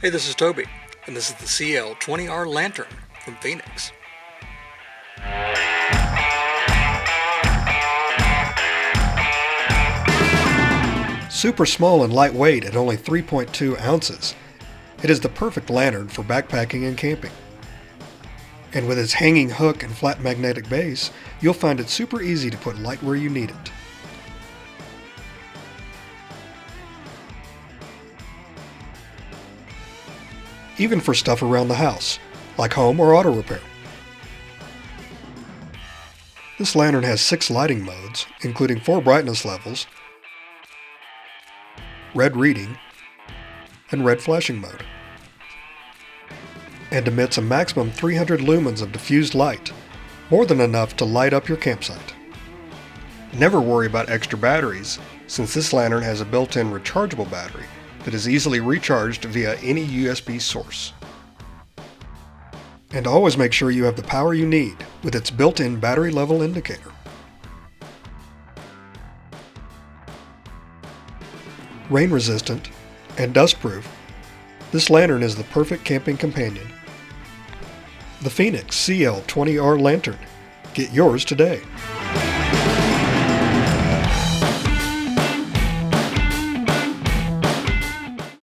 Hey, this is Toby, and this is the CL20R Lantern from Fenix. Super small and lightweight at only 3.2 ounces, it is the perfect lantern for backpacking and camping. And with its hanging hook and flat magnetic base, you'll find it super easy to put light where you need it. Even for stuff around the house, like home or auto repair. This lantern has 6 lighting modes, including 4 brightness levels, red reading, and red flashing mode, and emits a maximum 300 lumens of diffused light, more than enough to light up your campsite. Never worry about extra batteries, since this lantern has a built-in rechargeable battery that is easily recharged via any USB source. And always make sure you have the power you need with its built-in battery level indicator. Rain resistant and dust proof, this lantern is the perfect camping companion. The Fenix CL20R Lantern. Get yours today.